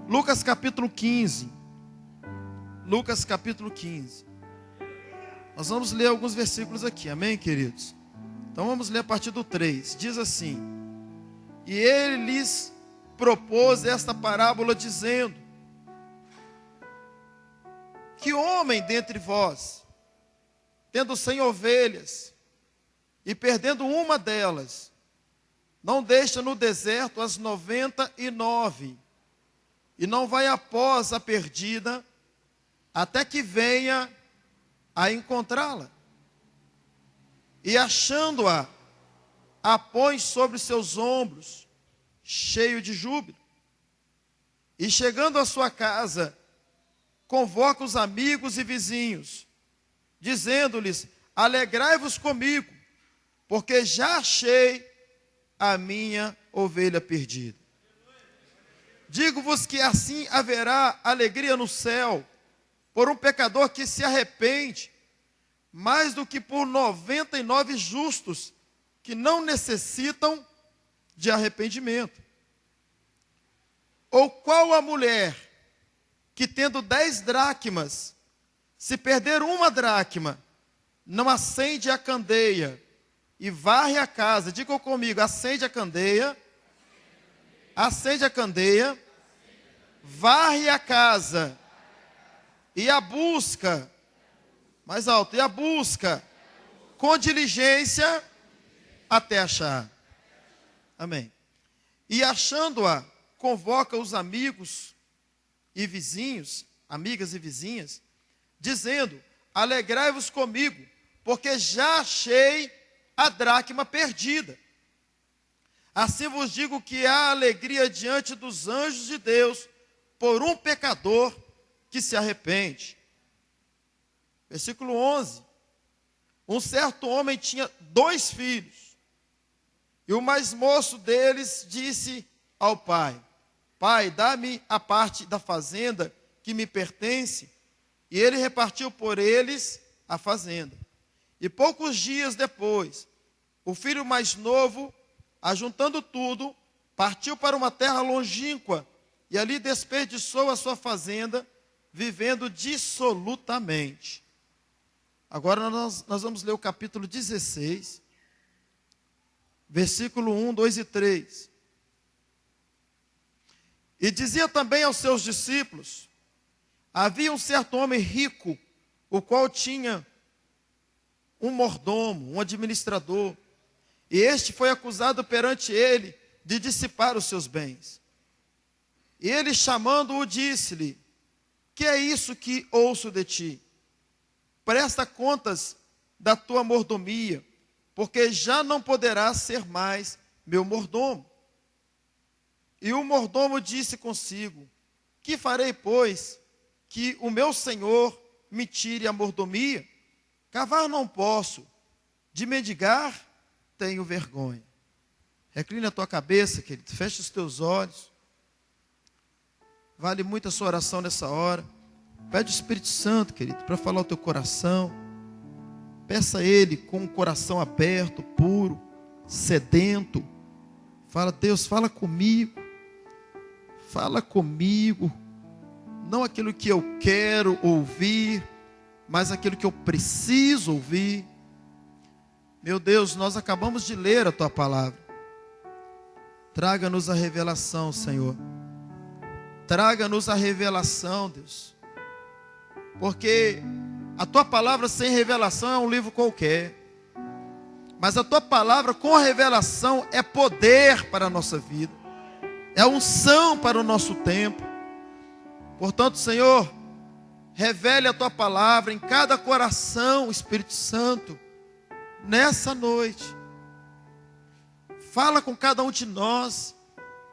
Lucas capítulo 15. Lucas capítulo 15. Nós vamos ler alguns versículos aqui, amém, queridos? Então vamos ler a partir do 3. Diz assim: E ele lhes propôs esta parábola, dizendo: Que homem dentre vós, tendo 100 ovelhas, e perdendo uma delas, não deixa no deserto as 99, e não vai após a perdida, até que venha a encontrá-la. E achando-a, a põe sobre seus ombros, cheio de júbilo. E chegando à sua casa, convoca os amigos e vizinhos, dizendo-lhes: Alegrai-vos comigo, porque já achei a minha ovelha perdida. Digo-vos que assim haverá alegria no céu por um pecador que se arrepende, mais do que por 99 justos que não necessitam de arrependimento. Ou qual a mulher que, tendo 10 dracmas, se perder uma dracma, não acende a candeia e varre a casa? Digam comigo: acende a candeia, varre a casa, e a busca, mais alto, e a busca com diligência até achar. Amém. E achando-a, convoca os amigos e vizinhos, amigas e vizinhas, dizendo: Alegrai-vos comigo, porque já achei a dracma perdida. Assim vos digo que há alegria diante dos anjos de Deus por um pecador que se arrepende. Versículo 11. Um certo homem tinha 2 filhos, e o mais moço deles disse ao pai: Pai, dá-me a parte da fazenda que me pertence. E ele repartiu por eles a fazenda. E poucos dias depois, o filho mais novo, ajuntando tudo, partiu para uma terra longínqua, e ali desperdiçou a sua fazenda, vivendo dissolutamente. Agora nós vamos ler o capítulo 16, versículo 1, 2 e 3. E dizia também aos seus discípulos: Havia um certo homem rico, o qual tinha um mordomo, um administrador, e este foi acusado perante ele de dissipar os seus bens. E ele, chamando-o, disse-lhe: Que é isso que ouço de ti? Presta contas da tua mordomia, porque já não poderás ser mais meu mordomo. E o mordomo disse consigo: Que farei, pois, que o meu senhor me tire a mordomia? Cavar não posso, de mendigar tenho vergonha. Reclina a tua cabeça, querido, fecha os teus olhos. Vale muito a sua oração nessa hora. Pede o Espírito Santo, querido, para falar o teu coração. Peça a Ele com um coração aberto, puro, sedento. Fala: Deus, fala comigo. Fala comigo. Não aquilo que eu quero ouvir, mas aquilo que eu preciso ouvir. Meu Deus, nós acabamos de ler a tua palavra. Traga-nos a revelação, Senhor. Traga-nos a revelação, Deus. Porque a tua palavra sem revelação é um livro qualquer. Mas a tua palavra com revelação é poder para a nossa vida. É unção para o nosso tempo. Portanto, Senhor, revele a tua palavra em cada coração, Espírito Santo, nessa noite. Fala com cada um de nós.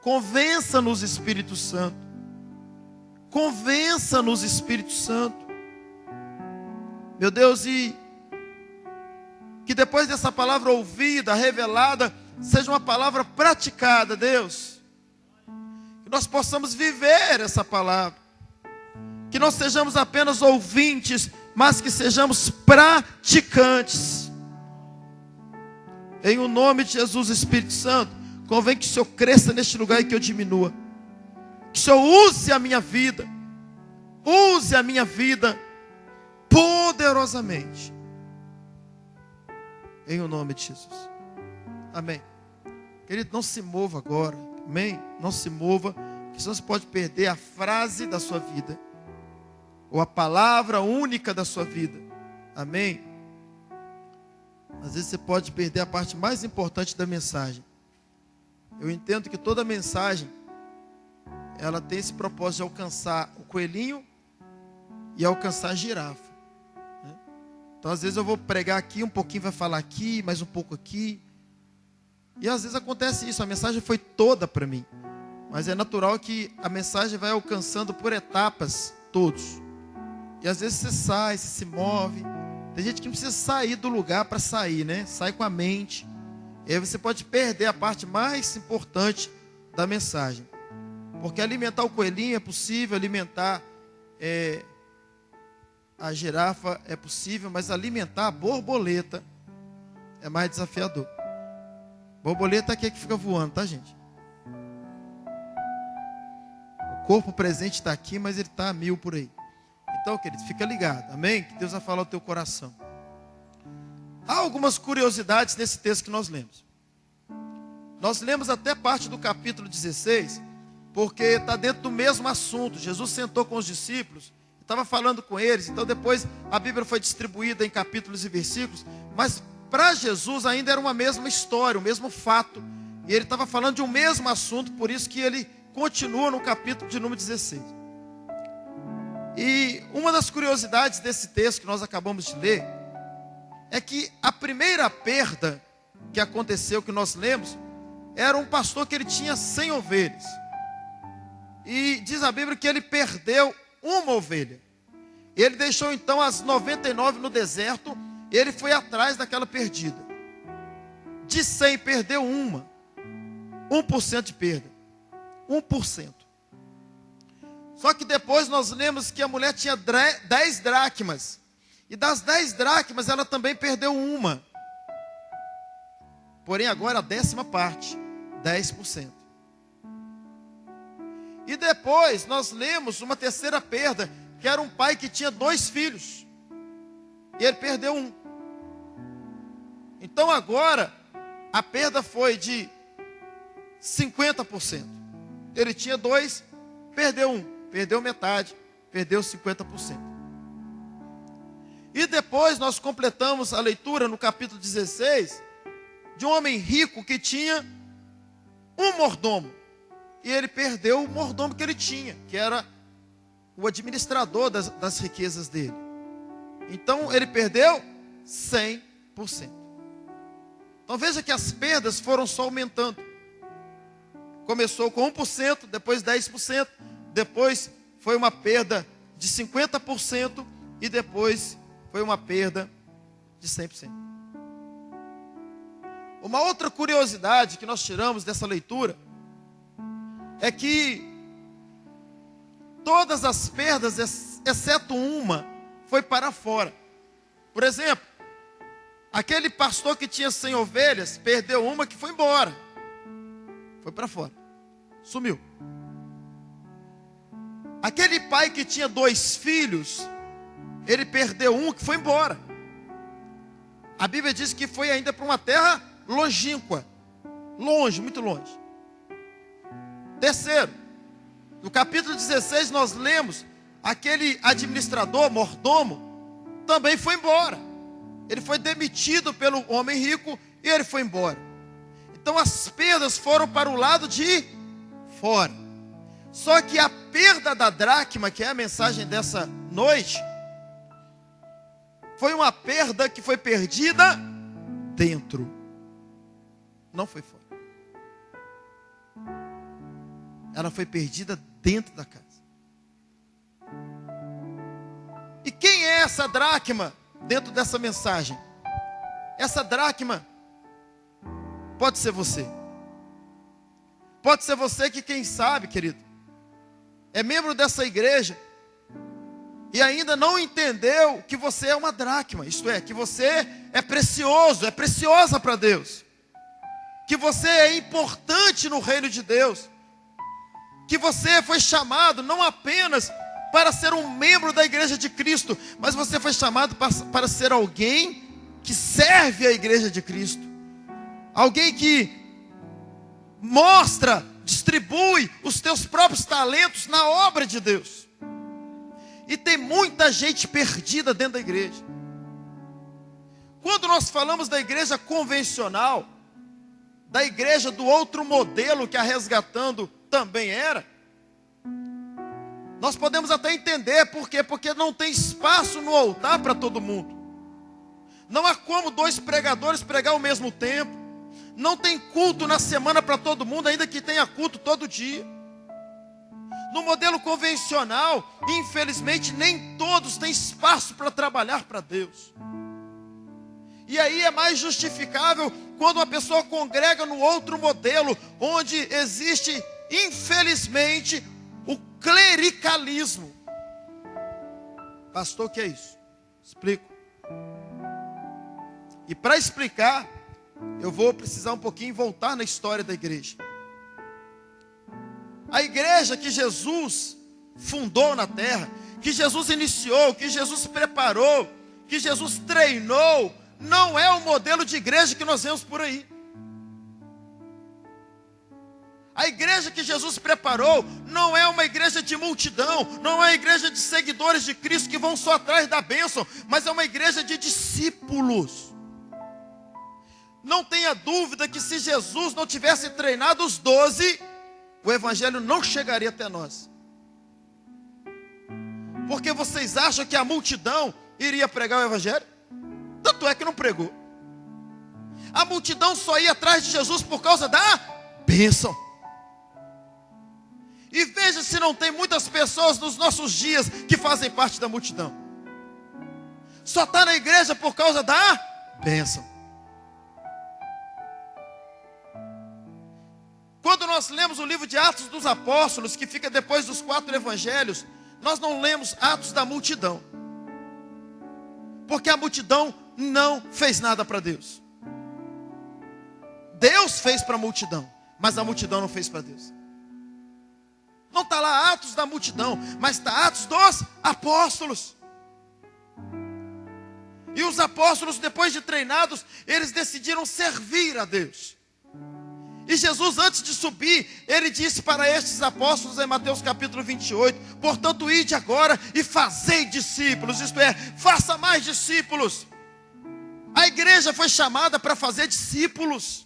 Convença-nos, Espírito Santo. Convença-nos, Espírito Santo. Meu Deus, e que depois dessa palavra ouvida, revelada, seja uma palavra praticada, Deus. Que nós possamos viver essa palavra. Que não sejamos apenas ouvintes, mas que sejamos praticantes. Em o nome de Jesus, Espírito Santo, convém que o Senhor cresça neste lugar e que eu diminua. Que o Senhor use a minha vida. Use a minha vida poderosamente. Em o nome de Jesus. Amém. Querido, não se mova agora. Amém? Não se mova, porque senão você pode perder a frase da sua vida. Ou a palavra única da sua vida. Amém? Às vezes você pode perder a parte mais importante da mensagem. Eu entendo que toda mensagem, ela tem esse propósito de alcançar o coelhinho e alcançar a girafa. Né? Então às vezes eu vou pregar aqui, um pouquinho vai falar aqui, mais um pouco aqui. E às vezes acontece isso, a mensagem foi toda para mim. Mas é natural que a mensagem vai alcançando por etapas todos. E às vezes você sai, você se move. Tem gente que não precisa sair do lugar para sair, né? Sai com a mente. E aí você pode perder a parte mais importante da mensagem. Porque alimentar o coelhinho é possível, alimentar a girafa é possível, mas alimentar a borboleta é mais desafiador. Borboleta aqui é que fica voando, tá, gente? O corpo presente está aqui, mas ele está a 1000 por aí. Então, querido, fica ligado, amém? Que Deus vai falar ao teu coração. Há algumas curiosidades nesse texto que nós lemos. Nós lemos até parte do capítulo 16, porque está dentro do mesmo assunto. Jesus sentou com os discípulos, estava falando com eles. Então depois a Bíblia foi distribuída em capítulos e versículos, mas para Jesus ainda era uma mesma história, o mesmo fato. E ele estava falando de um mesmo assunto, por isso que ele continua no capítulo de número 16. E uma das curiosidades desse texto que nós acabamos de ler é que a primeira perda que aconteceu, que nós lemos, era um pastor que ele tinha 100 ovelhas. E diz a Bíblia que ele perdeu uma ovelha. Ele deixou então as 99 no deserto, e ele foi atrás daquela perdida. De 100 perdeu uma. 1% de perda. 1%. Só que depois nós lemos que a mulher tinha 10 dracmas. E das 10 dracmas ela também perdeu uma. Porém agora a 10ª parte, 10%. E depois nós lemos uma terceira perda, que era um pai que tinha 2 filhos. E ele perdeu um. Então agora a perda foi de 50%. Ele tinha 2, perdeu um. Perdeu metade, perdeu 50%. E depois nós completamos a leitura no capítulo 16, de um homem rico que tinha um mordomo. E ele perdeu o mordomo que ele tinha, que era o administrador das riquezas dele. Então ele perdeu 100%. Então veja que as perdas foram só aumentando. Começou com 1%, depois 10%. Depois foi uma perda de 50% e depois foi uma perda de 100%. Uma outra curiosidade que nós tiramos dessa leitura é que todas as perdas, exceto uma, foi para fora. Por exemplo, aquele pastor que tinha 100 ovelhas, perdeu uma que foi embora. Foi para fora. Sumiu. Aquele pai que tinha 2 filhos, ele perdeu um que foi embora. A Bíblia diz que foi ainda para uma terra longínqua. Longe, muito longe. Terceiro, no capítulo 16 nós lemos, aquele administrador, mordomo, também foi embora. Ele foi demitido pelo homem rico e ele foi embora. Então as perdas foram para o lado de fora. Só que a perda da dracma, que é a mensagem dessa noite, foi uma perda que foi perdida dentro. Não foi fora. Ela foi perdida dentro da casa. E quem é essa dracma dentro dessa mensagem? Essa dracma pode ser você. Pode ser você que, quem sabe, querido, é membro dessa igreja e ainda não entendeu que você é uma dracma. Isto é, que você é precioso, é preciosa para Deus. Que você é importante no reino de Deus. que você foi chamado não apenas para ser um membro da igreja de Cristo, mas você foi chamado para ser alguém que serve a igreja de Cristo. Alguém que mostra, distribui os teus próprios talentos na obra de Deus. E tem muita gente perdida dentro da igreja. Quando nós falamos da igreja convencional, da igreja do outro modelo que a Resgatando também era, nós podemos até entender por quê? Porque não tem espaço no altar para todo mundo. Não há como dois pregadores pregar ao mesmo tempo. Não tem culto na semana para todo mundo, ainda que tenha culto todo dia. No modelo convencional, infelizmente, nem todos têm espaço para trabalhar para Deus. E aí é mais justificável quando uma pessoa congrega no outro modelo, onde existe, infelizmente, o clericalismo. Pastor, o que é isso? Explico. E para explicar, eu vou precisar um pouquinho voltar na história da igreja. A igreja que Jesus fundou na terra, que Jesus iniciou, que Jesus preparou, que Jesus treinou, não é o modelo de igreja que nós vemos por aí. A igreja que Jesus preparou não é uma igreja de multidão, não é uma igreja de seguidores de Cristo que vão só atrás da bênção, mas é uma igreja de discípulos. Não tenha dúvida que se Jesus não tivesse treinado os 12, o evangelho não chegaria até nós. Porque vocês acham que a multidão iria pregar o evangelho? Tanto é que não pregou. A multidão só ia atrás de Jesus por causa da bênção. E veja se não tem muitas pessoas nos nossos dias que fazem parte da multidão. Só está na igreja por causa da bênção. Quando nós lemos o livro de Atos dos Apóstolos, que fica depois dos 4 evangelhos, nós não lemos Atos da multidão. Porque a multidão não fez nada para Deus. Deus fez para a multidão, mas a multidão não fez para Deus. Não está lá Atos da multidão, mas está Atos dos Apóstolos. E os apóstolos, depois de treinados, eles decidiram servir a Deus. E Jesus, antes de subir, ele disse para estes apóstolos em Mateus capítulo 28, portanto, ide agora e fazei discípulos, isto é, faça mais discípulos. A igreja foi chamada para fazer discípulos.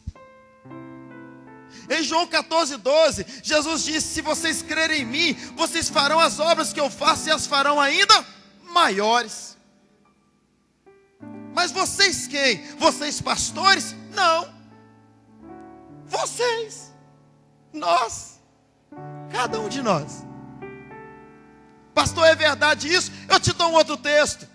Em João 14:12, Jesus disse, se vocês crerem em mim, vocês farão as obras que eu faço e as farão ainda maiores. Mas vocês quem? Vocês pastores? Não. Vocês, nós, cada um de nós. Pastor, é verdade isso? Eu te dou um outro texto.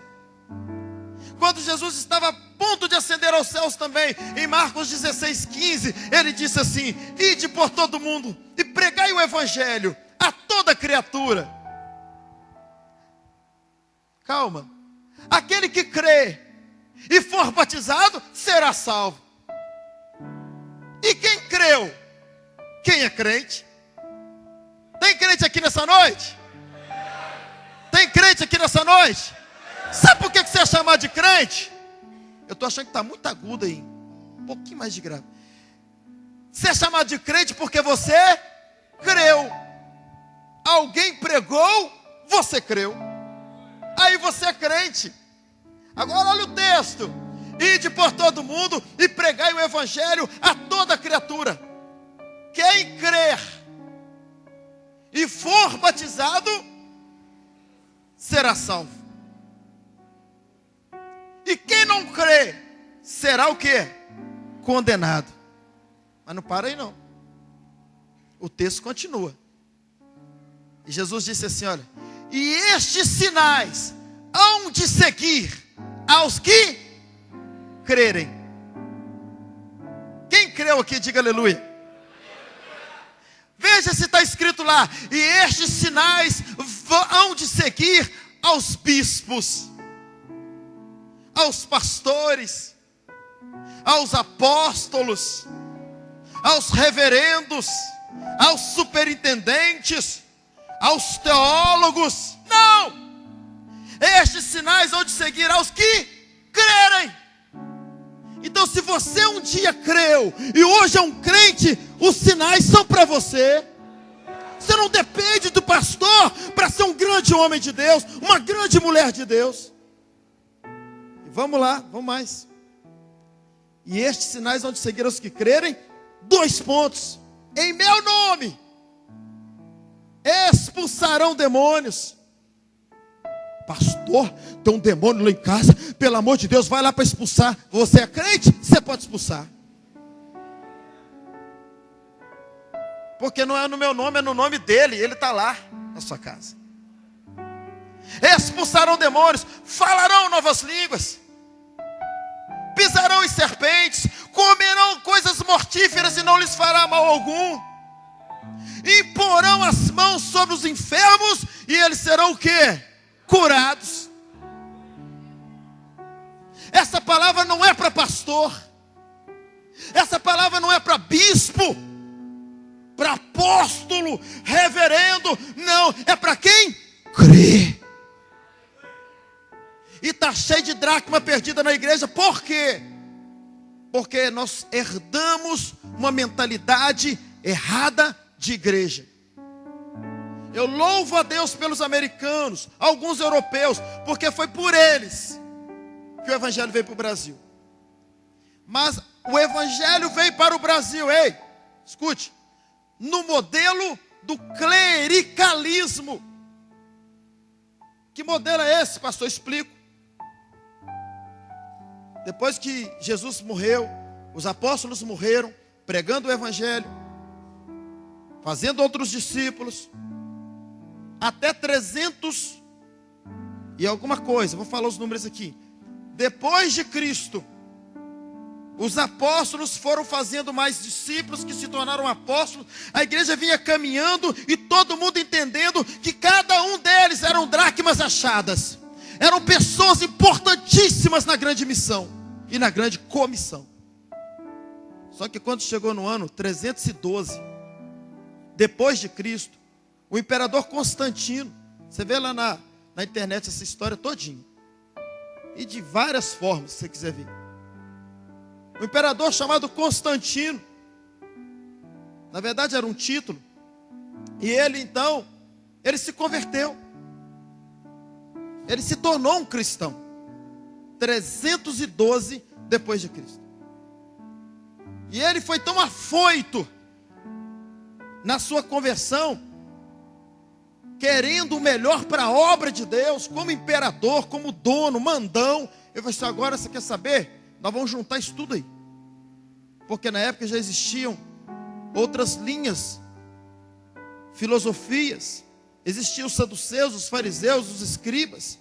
Quando Jesus estava a ponto de ascender aos céus também, em Marcos 16:15, ele disse assim, ide por todo mundo e pregai o evangelho a toda criatura. Calma. Aquele que crê e for batizado, será salvo. E quem creu? Quem é crente? Tem crente aqui nessa noite? Tem crente aqui nessa noite? Sabe por que você é chamado de crente? Eu estou achando que está muito agudo aí. Um pouquinho mais de grave. Você é chamado de crente porque você creu. Alguém pregou, você creu. Aí você é crente. Agora olha o texto. Ide por todo mundo e pregai o evangelho a toda criatura. Quem crer e for batizado, será salvo. E quem não crê, será o quê? Condenado. Mas não para aí não. O texto continua. E Jesus disse assim, olha, e estes sinais hão de seguir aos que crerem. Quem creu aqui, diga aleluia. Veja se está escrito lá, e estes sinais hão de seguir aos bispos, aos pastores, aos apóstolos, aos reverendos, aos superintendentes, aos teólogos. Não! Estes sinais hão de seguir aos que crerem. Então, se você um dia creu e hoje é um crente, os sinais são para você. Você não depende do pastor para ser um grande homem de Deus, uma grande mulher de Deus. E vamos lá, vamos mais. E estes sinais vão seguir aos que crerem. 2 pontos. Em meu nome expulsarão demônios. Pastor, tem um demônio lá em casa, pelo amor de Deus, vai lá para expulsar. Você é crente? Você pode expulsar. Porque não é no meu nome, é no nome dele. Ele está lá na sua casa. Expulsarão demônios, falarão novas línguas, pisarão em serpentes, comerão coisas mortíferas e não lhes fará mal algum. Imporão as mãos sobre os enfermos e eles serão o quê? Curados. Essa palavra não é para pastor. Essa palavra não é para bispo, para apóstolo, reverendo. Não, é para quem crê. E está cheio de dracma perdida na igreja. Por quê? Porque nós herdamos uma mentalidade errada de igreja. Eu louvo a Deus pelos americanos, alguns europeus, porque foi por eles que o evangelho veio para o Brasil. Mas o evangelho veio para o Brasil, ei, escute, no modelo do clericalismo. Que modelo é esse, pastor? Explico. Depois que Jesus morreu, os apóstolos morreram, pregando o evangelho, fazendo outros discípulos, até 300 e alguma coisa, vou falar os números aqui. Depois de Cristo, os apóstolos foram fazendo mais discípulos que se tornaram apóstolos. A igreja vinha caminhando e todo mundo entendendo que cada um deles eram dracmas achadas. Eram pessoas importantíssimas na grande missão e na grande comissão. Só que quando chegou no ano 312, depois de Cristo, o imperador Constantino, você vê lá na internet essa história todinha, e de várias formas, se você quiser ver. O imperador chamado Constantino, na verdade era um título, e ele então, ele se converteu. Ele se tornou um cristão. 312 depois de Cristo. E ele foi tão afoito na sua conversão, querendo o melhor para a obra de Deus, como imperador, como dono, mandão. Eu falei assim, agora você quer saber? Nós vamos juntar isso tudo aí. Porque na época já existiam outras linhas, filosofias. Existiam os saduceus, os fariseus, os escribas.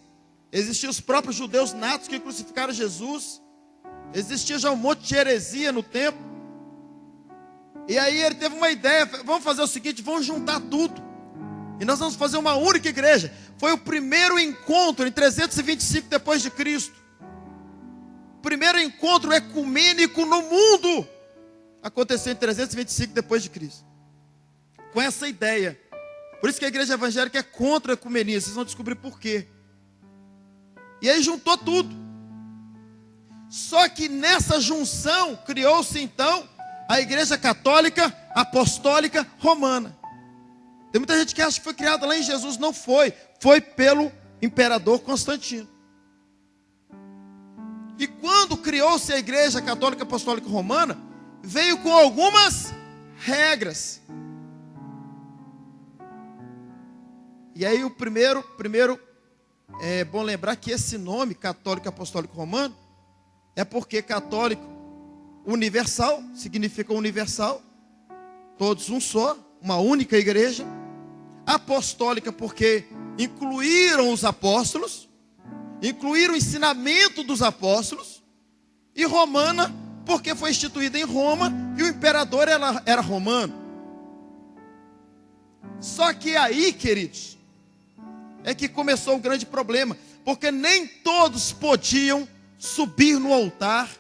Existiam os próprios judeus natos que crucificaram Jesus. Existia já um monte de heresia no tempo. E aí ele teve uma ideia, vamos fazer o seguinte, vamos juntar tudo. E nós vamos fazer uma única igreja. Foi o primeiro encontro em 325 depois de Cristo. O primeiro encontro ecumênico no mundo aconteceu em 325 depois de Cristo. Com essa ideia. Por isso que a igreja evangélica é contra a ecumenismo. Vocês vão descobrir por quê. E aí juntou tudo. Só que nessa junção criou-se então a igreja católica apostólica romana. Tem muita gente que acha que foi criada lá em Jesus. Não foi. Foi pelo imperador Constantino. E quando criou-se a igreja católica apostólica romana, veio com algumas regras. E aí o primeiro é bom lembrar que esse nome, católico apostólico romano, é porque católico universal, significa universal, todos um só, uma única igreja. Apostólica porque incluíram os apóstolos, incluíram o ensinamento dos apóstolos. E romana porque foi instituída em Roma e o imperador era romano. Só que aí, queridos, é que começou o grande problema, porque nem todos podiam subir no altar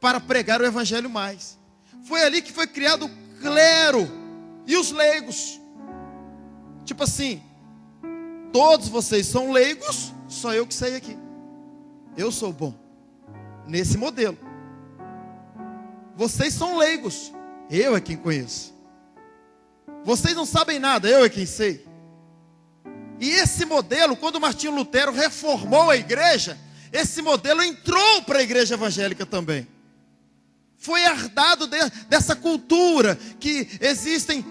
para pregar o evangelho mais. Foi ali que foi criado o clero e os leigos. Tipo assim, todos vocês são leigos, só eu que sei aqui. Eu sou bom nesse modelo. Vocês são leigos, eu é quem conheço. Vocês não sabem nada, eu é quem sei. E esse modelo, quando Martinho Lutero reformou a igreja, esse modelo entrou para a igreja evangélica também. Foi herdado dessa cultura, que existem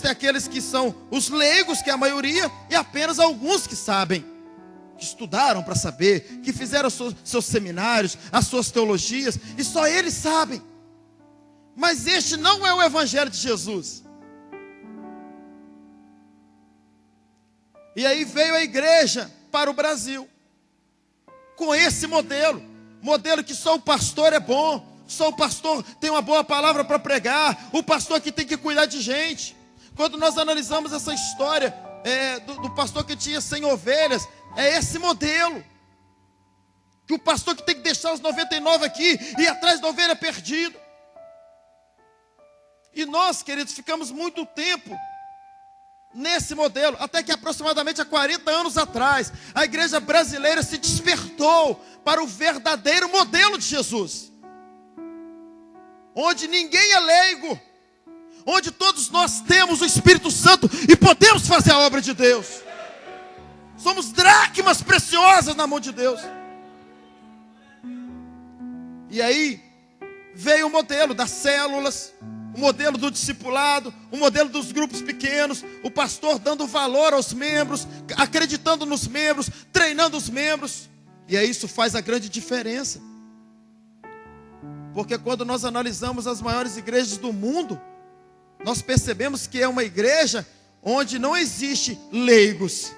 aqueles que são os leigos, que é a maioria, e apenas alguns que sabem, que estudaram para saber, que fizeram seus seminários, as suas teologias, e só eles sabem. Mas este não é o evangelho de Jesus. E aí veio a igreja para o Brasil, com esse modelo que só o pastor é bom, só o pastor tem uma boa palavra para pregar, o pastor que tem que cuidar de gente. Quando nós analisamos essa história do pastor que tinha 100 ovelhas, é esse modelo, que o pastor que tem que deixar os 99 aqui e ir atrás da ovelha perdida. E nós, queridos, ficamos muito tempo nesse modelo, até que aproximadamente há 40 anos atrás, a igreja brasileira se despertou para o verdadeiro modelo de Jesus, onde ninguém é leigo, onde todos nós temos o Espírito Santo e podemos fazer a obra de Deus. Somos dracmas preciosas na mão de Deus. E aí veio o modelo das células, o modelo do discipulado, o modelo dos grupos pequenos, o pastor dando valor aos membros, acreditando nos membros, treinando os membros. E aí isso faz a grande diferença. Porque quando nós analisamos as maiores igrejas do mundo, nós percebemos que é uma igreja onde não existe leigos.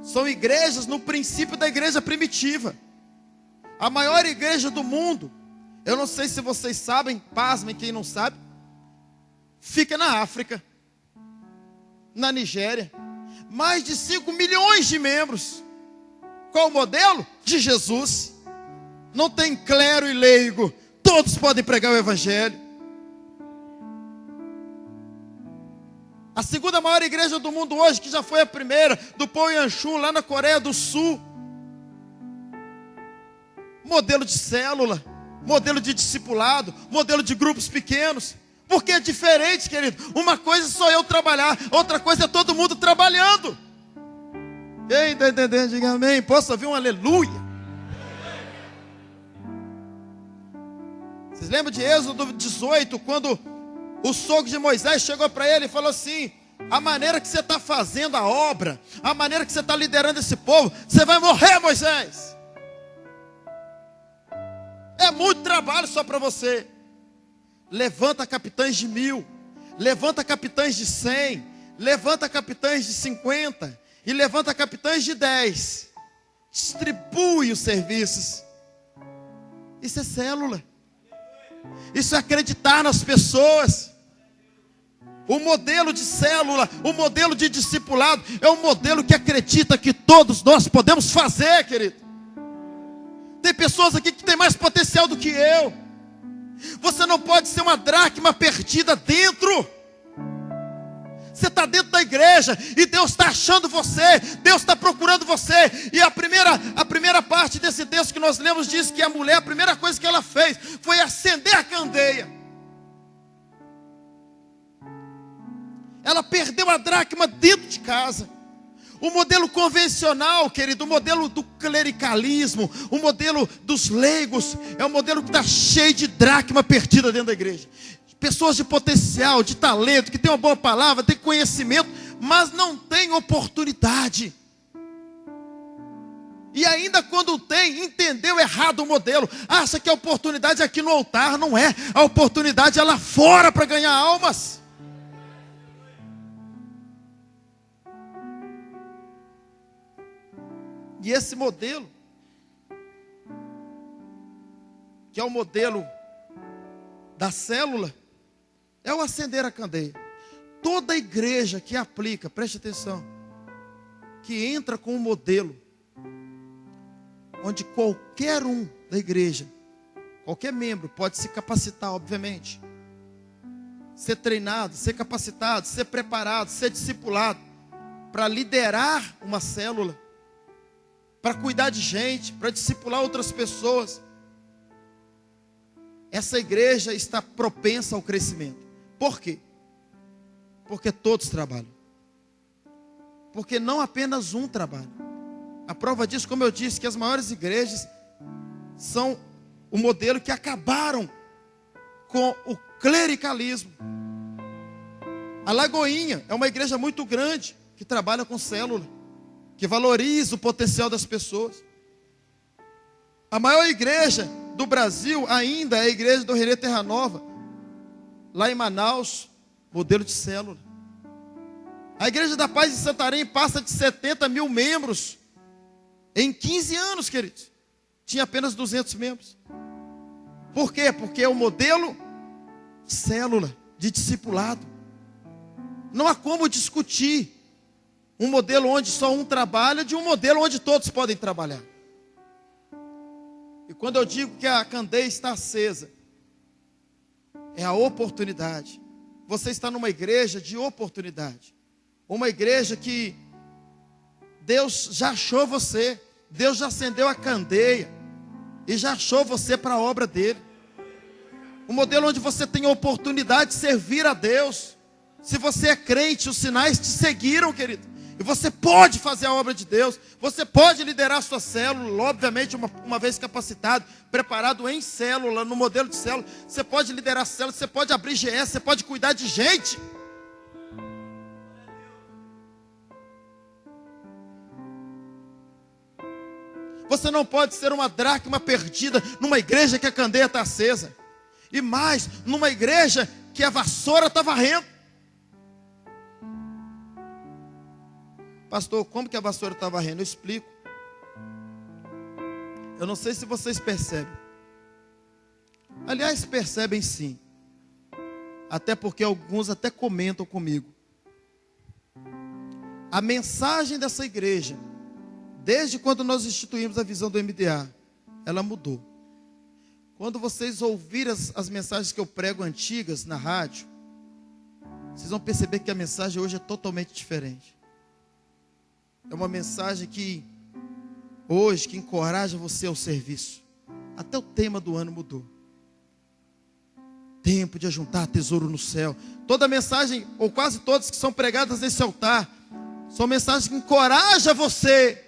São igrejas no princípio da igreja primitiva. A maior igreja do mundo, eu não sei se vocês sabem, pasmem quem não sabe, fica na África, na Nigéria. Mais de 5 milhões de membros. Qual o modelo? De Jesus. Não tem clero e leigo, todos podem pregar o evangelho. A segunda maior igreja do mundo hoje, que já foi a primeira, do Pyongyang, lá na Coreia do Sul. Modelo de célula, modelo de discipulado, modelo de grupos pequenos. Porque é diferente, querido. Uma coisa é só eu trabalhar, outra coisa é todo mundo trabalhando. Quem está entendendo? Diga amém. Posso ouvir um aleluia? Vocês lembram de Êxodo 18, quando o sogro de Moisés chegou para ele e falou assim: a maneira que você está fazendo a obra, a maneira que você está liderando esse povo, você vai morrer, Moisés. É muito trabalho só para você. Levanta capitães de 1000, levanta capitães de 100, levanta capitães de 50 e levanta capitães de 10. Distribui os serviços. Isso é célula. Isso é acreditar nas pessoas. O modelo de célula, o modelo de discipulado é um modelo que acredita que todos nós podemos fazer, querido. Tem pessoas aqui que têm mais potencial do que eu. Você não pode ser uma dracma perdida dentro. Você está dentro da igreja e Deus está achando você, Deus está procurando você. E a primeira parte desse texto que nós lemos diz que a mulher, a primeira coisa que ela fez foi acender a candeia. Ela perdeu a dracma dentro de casa. O modelo convencional, querido, o modelo do clericalismo, o modelo dos leigos, é um modelo que está cheio de dracma perdida dentro da igreja. Pessoas de potencial, de talento, que tem uma boa palavra, tem conhecimento, mas não tem oportunidade. E ainda quando tem, entendeu errado o modelo. Acha que a oportunidade é aqui no altar. Não é. A oportunidade é lá fora para ganhar almas. E esse modelo, que é o modelo da célula, é o acender a candeia. Toda igreja que aplica, preste atenção, que entra com um modelo, onde qualquer um da igreja Qualquer membro pode se capacitar, obviamente. Ser treinado, ser capacitado, ser preparado, ser discipulado para liderar uma célula, para cuidar de gente, para discipular outras pessoas. Essa igreja está propensa ao crescimento. Por quê? Porque todos trabalham. Porque não apenas um trabalha. A prova disso, como eu disse, que as maiores igrejas são o modelo que acabaram com o clericalismo. A Lagoinha é uma igreja muito grande, que trabalha com célula, que valoriza o potencial das pessoas. A maior igreja do Brasil ainda é a igreja do Renê Terra Nova, lá em Manaus, modelo de célula. A igreja da Paz de Santarém passa de 70 mil membros em 15 anos, queridos. Tinha apenas 200 membros. Por quê? Porque é o modelo célula de discipulado. Não há como discutir um modelo onde só um trabalha de um modelo onde todos podem trabalhar. E quando eu digo que a candeia está acesa, é a oportunidade. Você está numa igreja de oportunidade. Uma igreja que Deus já achou você. Deus já acendeu a candeia e já achou você para a obra dele. Um modelo onde você tem a oportunidade de servir a Deus. Se você é crente, os sinais te seguiram, querido. E você pode fazer a obra de Deus. Você pode liderar a sua célula, obviamente uma vez capacitado, preparado em célula, no modelo de célula. Você pode liderar a célula, você pode abrir GS, você pode cuidar de gente. Você não pode ser uma dracma perdida numa igreja que a candeia está acesa. E mais, numa igreja que a vassoura está varrendo. Pastor, como que a vassoura está varrendo? Eu explico. Eu não sei se vocês percebem. Aliás, percebem sim. Até porque alguns até comentam comigo. A mensagem dessa igreja, desde quando nós instituímos a visão do MDA, ela mudou. Quando vocês ouvirem as mensagens que eu prego antigas na rádio, vocês vão perceber que a mensagem hoje é totalmente diferente. É uma mensagem que hoje que encoraja você ao serviço. Até o tema do ano mudou. Tempo de ajuntar tesouro no céu. Toda mensagem, ou quase todas que são pregadas nesse altar, são mensagens que encorajam você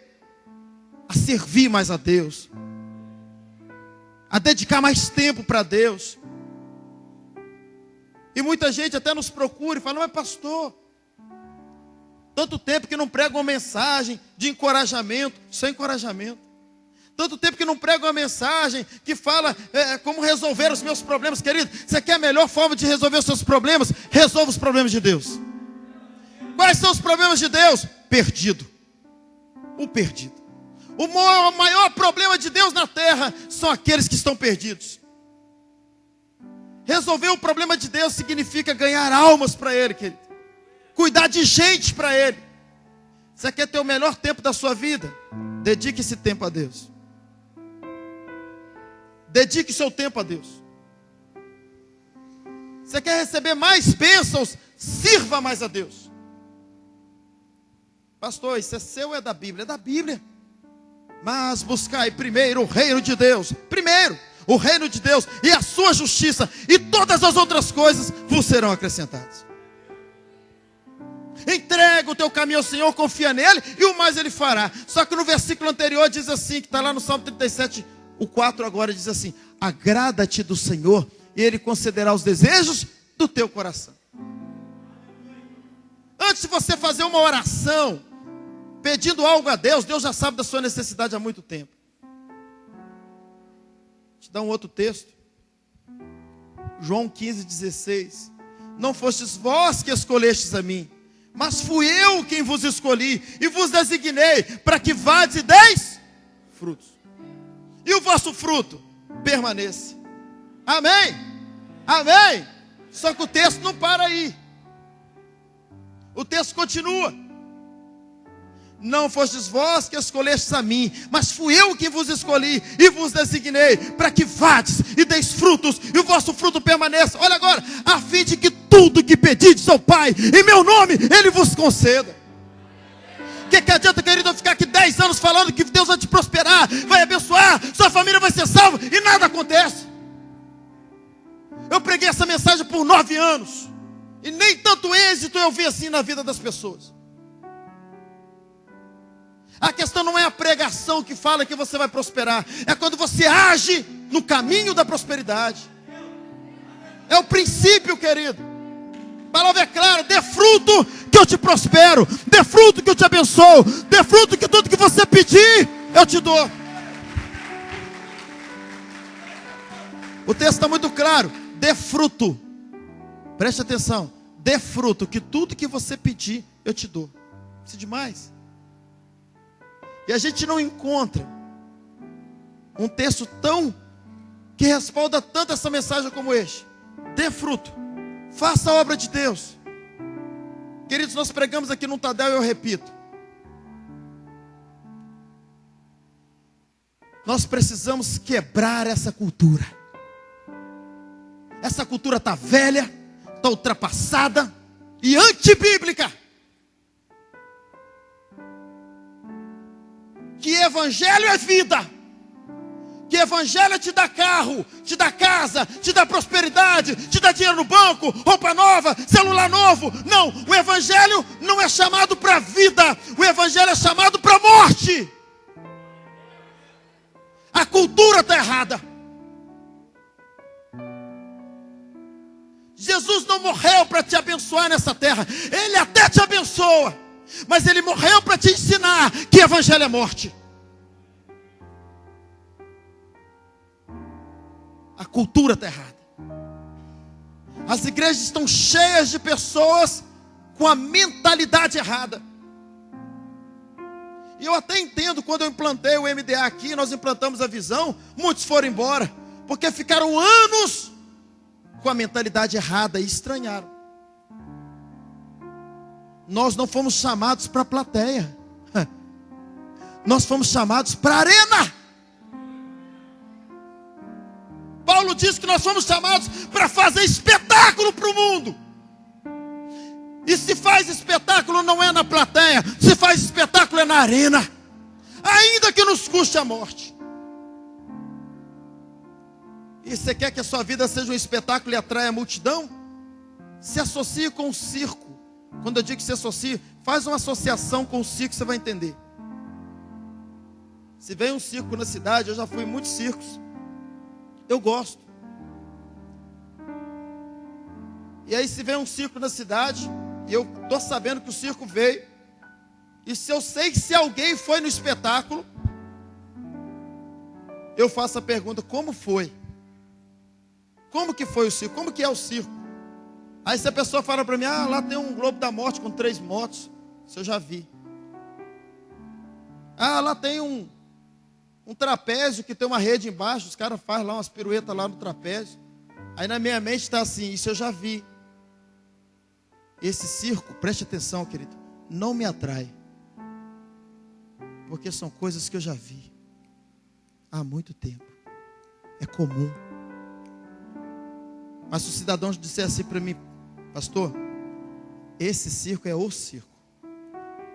a servir mais a Deus, a dedicar mais tempo para Deus. E muita gente até nos procura e fala: mas pastor, tanto tempo que não prega uma mensagem de encorajamento. Isso é encorajamento. Tanto tempo que não prega uma mensagem que fala como resolver os meus problemas. Querido, você quer a melhor forma de resolver os seus problemas? Resolva os problemas de Deus. Quais são os problemas de Deus? Perdido. O perdido. O maior problema de Deus na terra são aqueles que estão perdidos. Resolver o problema de Deus significa ganhar almas para Ele, querido. Cuidar de gente para Ele. Você quer ter o melhor tempo da sua vida? Dedique esse tempo a Deus. Dedique seu tempo a Deus. Você quer receber mais bênçãos? Sirva mais a Deus. Pastor, isso é seu ou é da Bíblia? É da Bíblia. Mas buscai primeiro o reino de Deus. Primeiro, o reino de Deus e a sua justiça. E todas as outras coisas vos serão acrescentadas. Entrega o teu caminho ao Senhor, confia nele e o mais ele fará. Só que no versículo anterior diz assim, que está lá no Salmo 37, o 4 agora diz assim: agrada-te do Senhor e Ele concederá os desejos do teu coração. Antes de você fazer uma oração pedindo algo a Deus, Deus já sabe da sua necessidade há muito tempo. Vou te dar um outro texto. João 15:16. Não fostes vós que escolhestes a mim, mas fui eu quem vos escolhi e vos designei para que vades e deis frutos. E o vosso fruto permaneça. Amém? Amém? Só que o texto não para aí. O texto continua. não fostes vós que escolhestes a mim, mas fui eu que vos escolhi e vos designei, para que vades e deis frutos, e o vosso fruto permaneça. Olha agora, a fim de que tudo que pedides ao Pai, em meu nome, Ele vos conceda. O que adianta, querido, eu ficar aqui 10 anos falando que Deus vai te prosperar, vai abençoar, sua família vai ser salva, e nada acontece? Eu preguei essa mensagem por 9 anos, e nem tanto êxito eu vi assim na vida das pessoas. A questão não é a pregação que fala que você vai prosperar, é quando você age no caminho da prosperidade. É o princípio, querido. A palavra é clara: dê fruto que eu te prospero, dê fruto que eu te abençoo, dê fruto que tudo que você pedir, eu te dou. O texto está muito claro: dê fruto, preste atenção, dê fruto que tudo que você pedir, eu te dou. Isso é demais. E a gente não encontra um texto que respalda tanto essa mensagem como este. Dê fruto, faça a obra de Deus. Queridos, nós pregamos aqui no Tadel, e eu repito, nós precisamos quebrar essa cultura. Essa cultura está velha, está ultrapassada e antibíblica. Que evangelho é vida, que evangelho te dá carro, te dá casa, te dá prosperidade, te dá dinheiro no banco, roupa nova, celular novo. Não, o evangelho não é chamado para vida, o evangelho é chamado para morte. A cultura está errada. Jesus não morreu para te abençoar nessa terra, Ele até te abençoa, mas Ele morreu para te ensinar que evangelho é morte. A cultura está errada. As igrejas estão cheias de pessoas com a mentalidade errada. E eu até entendo, quando eu implantei o MDA aqui, nós implantamos a visão, muitos foram embora, porque ficaram anos com a mentalidade errada e estranharam. Nós não fomos chamados para a plateia, nós fomos chamados para a arena. Paulo diz que nós fomos chamados para fazer espetáculo para o mundo. E se faz espetáculo não é na plateia, se faz espetáculo é na arena, ainda que nos custe a morte. E você quer que a sua vida seja um espetáculo e atraia a multidão? Se associe com o circo. Quando eu digo que se associe, faz uma associação com o circo, você vai entender. Se vem um circo na cidade, eu já fui em muitos circos, eu gosto. E aí se vem um circo na cidade, e eu estou sabendo que o circo veio, e se eu sei que se alguém foi no espetáculo, eu faço a pergunta: como foi? Como que foi o circo? Como que é o circo? Aí se a pessoa fala para mim: ah, lá tem um globo da morte com 3 motos, isso eu já vi. Ah, lá tem um trapézio que tem uma rede embaixo, os caras fazem lá umas piruetas lá no trapézio. Aí na minha mente está assim: isso eu já vi. Esse circo, preste atenção, querido, não me atrai, porque são coisas que eu já vi há muito tempo, é comum. Mas se o cidadão disser assim para mim: pastor, esse circo é o circo.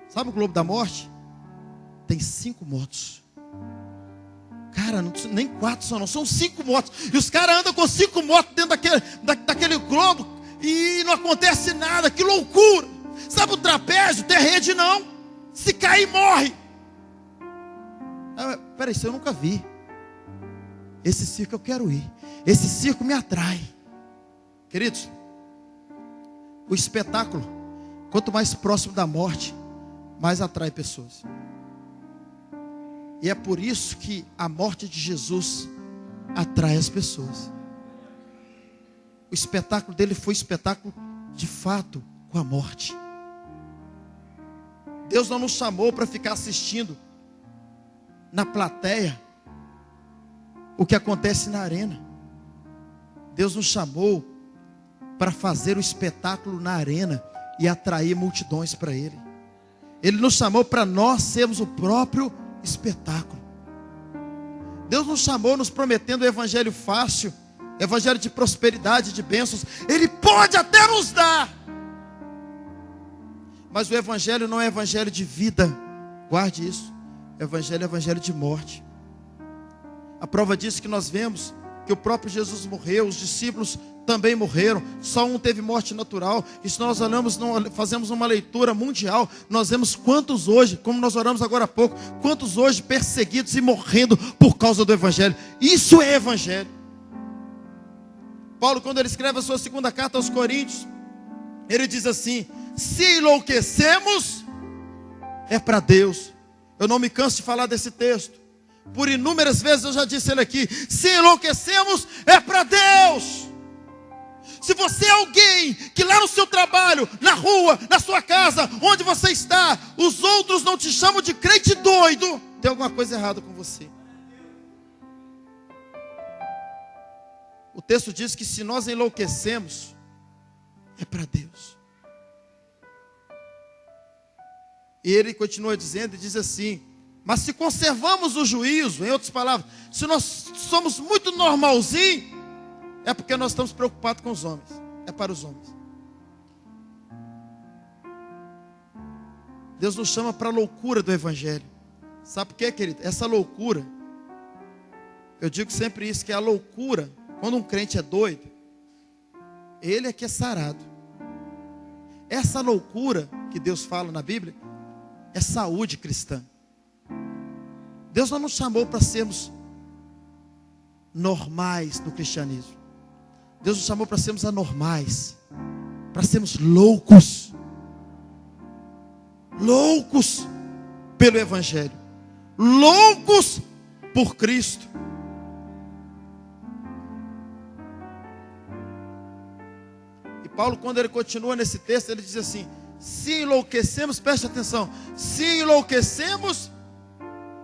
Sabe o Globo da Morte? Tem 5 motos. Cara, não, nem 4 só não, são 5 motos. E os caras andam com 5 motos dentro daquele globo e não acontece nada. Que loucura. Sabe o trapézio? Tem rede não. Se cair, morre. Peraí, isso eu nunca vi. Esse circo eu quero ir. Esse circo me atrai. Queridos, o espetáculo, quanto mais próximo da morte, mais atrai pessoas. E é por isso que a morte de Jesus atrai as pessoas. O espetáculo dele foi espetáculo de fato com a morte. Deus não nos chamou para ficar assistindo na plateia o que acontece na arena. Deus nos chamou para fazer o espetáculo na arena e atrair multidões para Ele. Ele nos chamou para nós sermos o próprio espetáculo. Deus nos chamou nos prometendo o evangelho fácil, evangelho de prosperidade, de bênçãos. Ele pode até nos dar, mas o evangelho não é evangelho de vida. Guarde isso. O evangelho é evangelho de morte. A prova disso que nós vemos que o próprio Jesus morreu, os discípulos também morreram, só um teve morte natural. E se nós olhamos, fazemos uma leitura mundial, nós vemos quantos hoje, como nós oramos agora há pouco, quantos hoje perseguidos e morrendo por causa do evangelho. Isso é evangelho. Paulo, quando ele escreve a sua segunda carta aos Coríntios, ele diz assim: se enlouquecemos, é para Deus. Eu não me canso de falar desse texto. Por inúmeras vezes eu já disse ele aqui: se enlouquecemos, é para Deus. Se você é alguém que lá no seu trabalho, na rua, na sua casa, onde você está, os outros não te chamam de crente doido, tem alguma coisa errada com você. O texto diz que se nós enlouquecemos, é para Deus. E ele continua dizendo, e diz assim: mas se conservamos o juízo, em outras palavras, se nós somos muito normalzinho, é porque nós estamos preocupados com os homens. É para os homens. Deus nos chama para a loucura do evangelho. Sabe por quê, querido? Essa loucura, eu digo sempre isso, que é a loucura, quando um crente é doido, ele é que é sarado. Essa loucura que Deus fala na Bíblia é saúde cristã. Deus não nos chamou para sermos normais no cristianismo. Deus nos chamou para sermos anormais, para sermos loucos. Loucos pelo evangelho, loucos por Cristo. E Paulo, quando ele continua nesse texto, ele diz assim: se enlouquecemos, preste atenção, se enlouquecemos,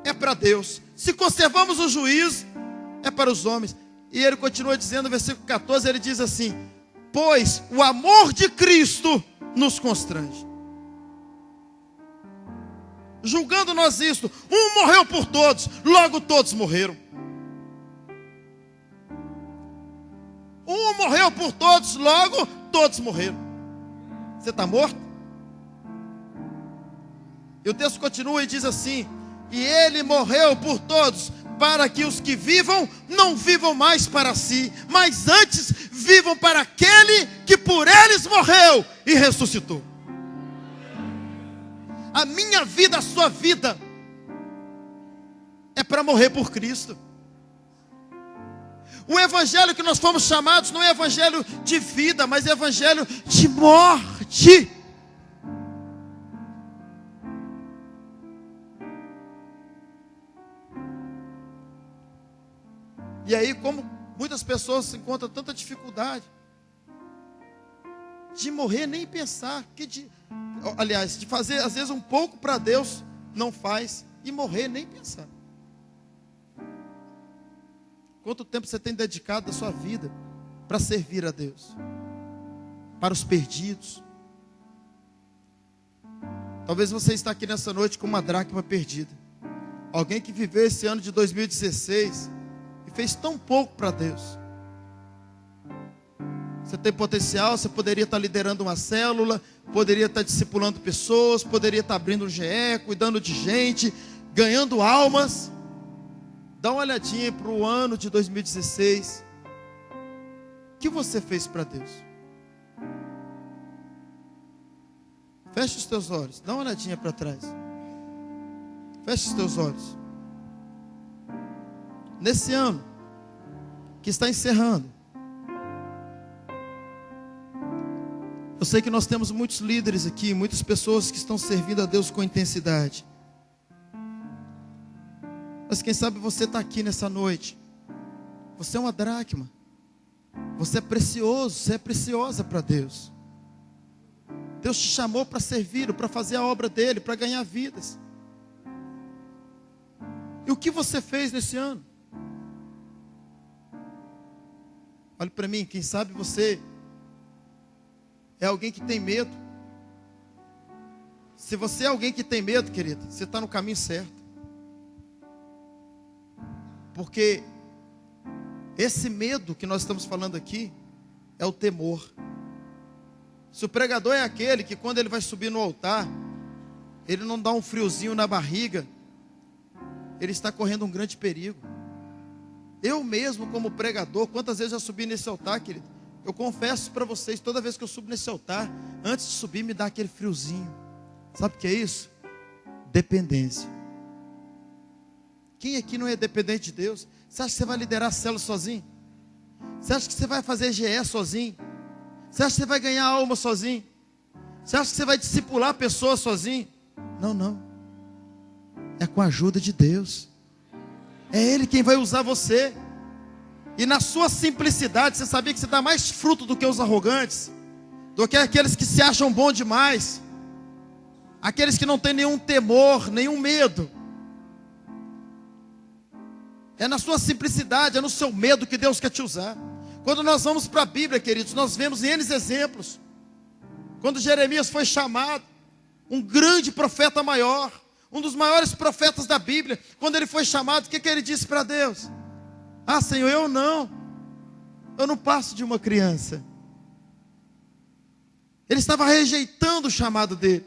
é para Deus. Se conservamos o juízo, é para os homens. E ele continua dizendo no versículo 14, ele diz assim: pois o amor de Cristo nos constrange. Julgando nós isto, um morreu por todos, logo todos morreram. Um morreu por todos, logo todos morreram. Você está morto? E o texto continua e diz assim: e ele morreu por todos, para que os que vivam, não vivam mais para si, mas antes vivam para aquele que por eles morreu e ressuscitou. A minha vida, a sua vida, é para morrer por Cristo. O evangelho que nós fomos chamados não é evangelho de vida, mas é evangelho de morte. E aí, como muitas pessoas encontram tanta dificuldade de morrer, nem pensar, aliás, de fazer às vezes um pouco para Deus, não faz, e morrer, nem pensar. Quanto tempo você tem dedicado da sua vida para servir a Deus? Para os perdidos? Talvez você está aqui nessa noite com uma dracma perdida. Alguém que viveu esse ano de 2016 e fez tão pouco para Deus. Você tem potencial, você poderia estar liderando uma célula, poderia estar discipulando pessoas, poderia estar abrindo um GE, cuidando de gente, ganhando almas. Dá uma olhadinha para o ano de 2016. O que você fez para Deus? Feche os teus olhos, dá uma olhadinha para trás. Feche os teus olhos. Nesse ano que está encerrando, eu sei que nós temos muitos líderes aqui, muitas pessoas que estão servindo a Deus com intensidade. Mas quem sabe você está aqui nessa noite. Você é uma dracma. Você é precioso, você é preciosa para Deus. Deus te chamou para servir, para fazer a obra dele, para ganhar vidas. E o que você fez nesse ano? Olhe para mim, quem sabe você é alguém que tem medo. Se você é alguém que tem medo, querido, você está no caminho certo. Porque esse medo que nós estamos falando aqui é o temor. Se o pregador é aquele que quando ele vai subir no altar, ele não dá um friozinho na barriga, ele está correndo um grande perigo. Eu mesmo, como pregador, quantas vezes já subi nesse altar, querido? Eu confesso para vocês, toda vez que eu subo nesse altar, antes de subir me dá aquele friozinho. Sabe o que é isso? Dependência. Quem aqui não é dependente de Deus? Você acha que você vai liderar a célula sozinho? Você acha que você vai fazer GE sozinho? Você acha que você vai ganhar alma sozinho? Você acha que você vai discipular pessoas sozinho? Não, não. É com a ajuda de Deus. É Ele quem vai usar você. E na sua simplicidade, você sabia que você dá mais fruto do que os arrogantes, do que aqueles que se acham bom demais, aqueles que não têm nenhum temor, nenhum medo. É na sua simplicidade, é no seu medo que Deus quer te usar. Quando nós vamos para a Bíblia, queridos, nós vemos N exemplos. Quando Jeremias foi chamado, um grande profeta maior, um dos maiores profetas da Bíblia, quando ele foi chamado, o que ele disse para Deus? Ah, Senhor, eu não passo de uma criança. Ele estava rejeitando o chamado dele.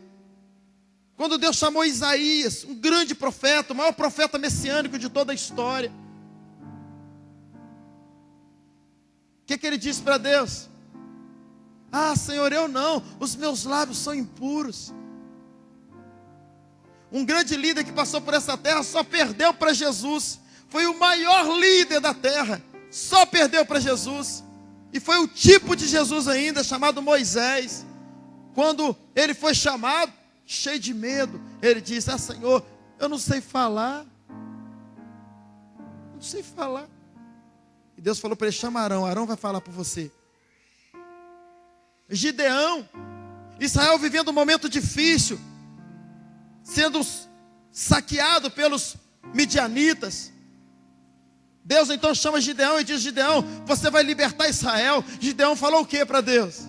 Quando Deus chamou Isaías, um grande profeta, o maior profeta messiânico de toda a história, o que ele disse para Deus? Ah, Senhor, eu não, os meus lábios são impuros. Um grande líder que passou por essa terra só perdeu para Jesus. Foi o maior líder da terra, só perdeu para Jesus. E foi o tipo de Jesus ainda, chamado Moisés. Quando ele foi chamado, cheio de medo, ele disse: ah, Senhor, eu não sei falar. Não sei falar. E Deus falou para ele: chama Arão, Arão vai falar por você. Gideão, Israel vivendo um momento difícil, sendo saqueado pelos midianitas. Deus então chama Gideão e diz: Gideão, você vai libertar Israel. Gideão falou o que para Deus?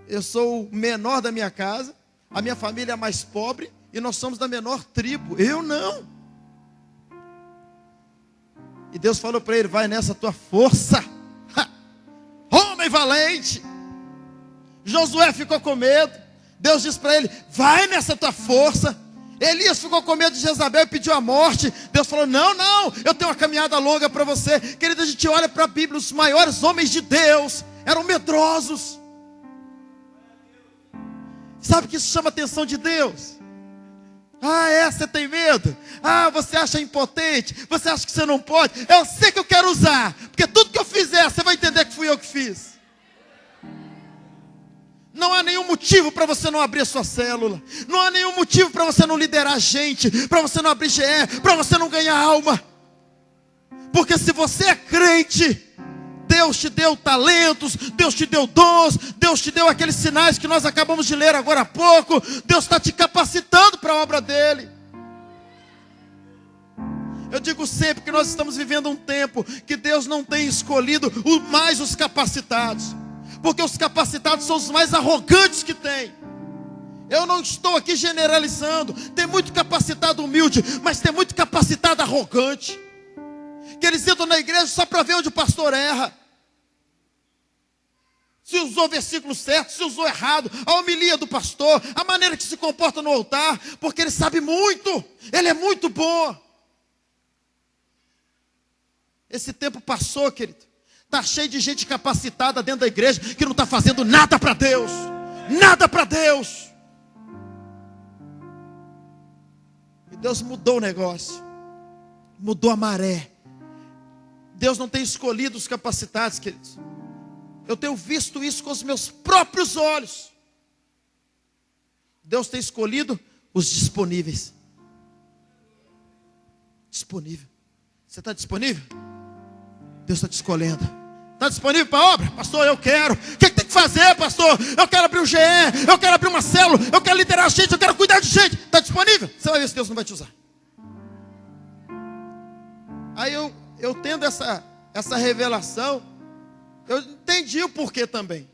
Eu sou o menor da minha casa, a minha família é a mais pobre, e nós somos da menor tribo. Eu não. E Deus falou para ele: vai nessa tua força, homem valente. Josué ficou com medo. Deus disse para ele: vai nessa tua força. Elias ficou com medo de Jezabel e pediu a morte. Deus falou: não, eu tenho uma caminhada longa para você. Querida, a gente olha para a Bíblia, os maiores homens de Deus eram medrosos. Sabe que isso chama a atenção de Deus? Ah, você tem medo? Ah, você acha impotente? Você acha que você não pode? Eu sei que eu quero usar, porque tudo que eu fizer, você vai entender que fui eu que fiz. Não há nenhum motivo para você não abrir a sua célula. Não há nenhum motivo para você não liderar gente, para você não abrir GE, para você não ganhar alma. Porque se você é crente, Deus te deu talentos, Deus te deu dons, Deus te deu aqueles sinais que nós acabamos de ler agora há pouco. Deus está te capacitando para a obra dele. Eu digo sempre que nós estamos vivendo um tempo que Deus não tem escolhido mais os capacitados, porque os capacitados são os mais arrogantes que tem. Eu não estou aqui generalizando. Tem muito capacitado humilde, mas tem muito capacitado arrogante, que eles entram na igreja só para ver onde o pastor erra, se usou o versículo certo, se usou errado, a homilia do pastor, a maneira que se comporta no altar, porque ele sabe muito, ele é muito bom. Esse tempo passou, querido. Está cheio de gente capacitada dentro da igreja que não está fazendo nada para Deus. Nada para Deus. E Deus mudou o negócio. Mudou a maré. Deus não tem escolhido os capacitados, queridos. Eu tenho visto isso com os meus próprios olhos. Deus tem escolhido os disponíveis. Disponível. Você está disponível? Deus está te escolhendo. Está disponível para a obra? Pastor, eu quero. O que tem que fazer, pastor? Eu quero abrir um GE, eu quero abrir uma célula, eu quero liderar gente, eu quero cuidar de gente. Está disponível? Você vai ver se Deus não vai te usar. Aí eu tendo essa revelação, eu entendi o porquê também.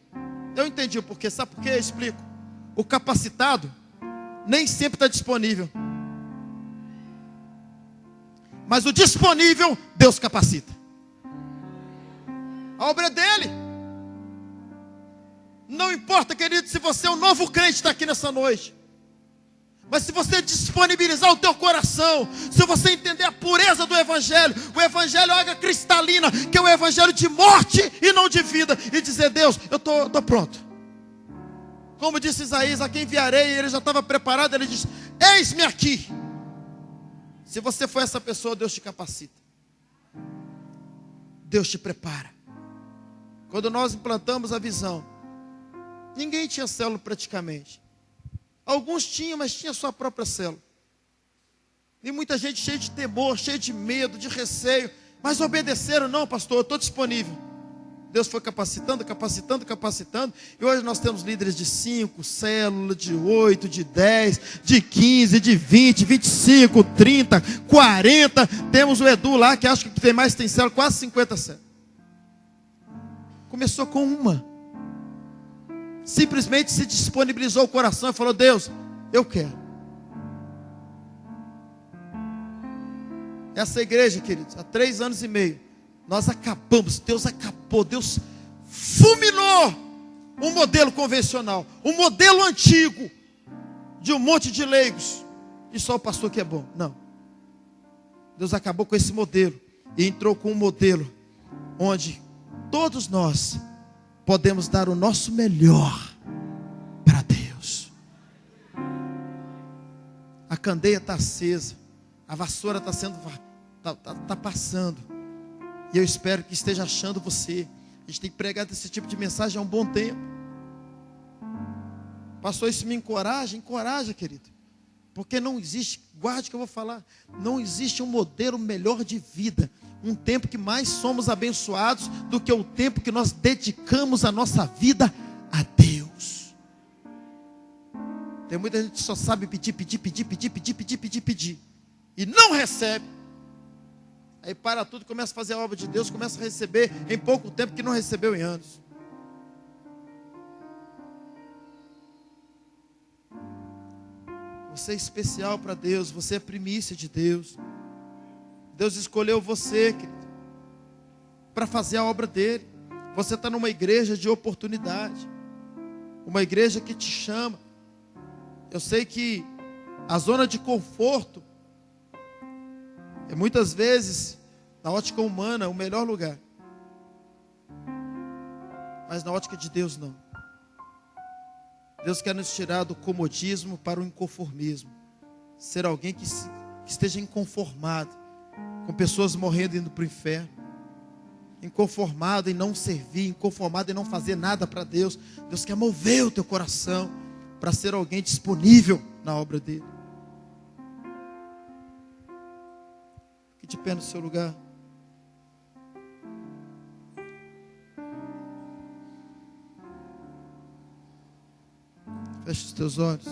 Eu entendi o porquê. Sabe por quê? Eu explico. o capacitado nem sempre está disponível. Mas o disponível, Deus capacita. A obra é dele. Não importa, querido, se você é um novo crente, está aqui nessa noite. Mas se você disponibilizar o teu coração, se você entender a pureza do Evangelho, o Evangelho é água cristalina, que é o Evangelho de morte e não de vida, e dizer: Deus, eu estou pronto. Como disse Isaías, a quem enviarei, ele já estava preparado, ele disse: eis-me aqui. Se você for essa pessoa, Deus te capacita. Deus te prepara. Quando nós implantamos a visão, ninguém tinha célula praticamente. Alguns tinham, mas tinha sua própria célula. E muita gente cheia de temor, cheia de medo, de receio. Mas obedeceram: não, pastor, eu estou disponível. Deus foi capacitando, capacitando, capacitando. E hoje nós temos líderes de 5 células, de 8, de 10, de 15, de 20, 25, 30, 40. Temos o Edu lá, que acho que tem mais, tem célula, quase 50 células. Começou com uma. Simplesmente se disponibilizou o coração e falou: Deus, eu quero. Essa igreja, queridos, há 3 anos e meio, nós acabamos, Deus acabou, Deus fulminou um modelo convencional, um modelo antigo, de um monte de leigos, e só o pastor que é bom. Não. Deus acabou com esse modelo, e entrou com um modelo, onde todos nós podemos dar o nosso melhor para Deus. A candeia está acesa, a vassoura está sendo, tá passando, e eu espero que esteja achando você. A gente tem pregado esse tipo de mensagem há um bom tempo. Pastor, isso me encoraja, querido. Porque não existe, guarde o que eu vou falar, não existe um modelo melhor de vida, um tempo que mais somos abençoados do que o tempo que nós dedicamos a nossa vida a Deus. Tem muita gente que só sabe pedir, e não recebe. Aí para tudo, começa a fazer a obra de Deus, começa a receber em pouco tempo que não recebeu em anos. Você é especial para Deus, você é primícia de Deus. Deus escolheu você, querido, para fazer a obra dele. Você está numa igreja de oportunidade, uma igreja que te chama. Eu sei que a zona de conforto é muitas vezes, na ótica humana, o melhor lugar. Mas na ótica de Deus não. Deus quer nos tirar do comodismo para o inconformismo. Ser alguém que esteja inconformado, com pessoas morrendo e indo para o inferno. Inconformado em não servir, inconformado em não fazer nada para Deus. Deus quer mover o teu coração para ser alguém disponível na obra dele. Fique de pé no seu lugar. Feche os teus olhos.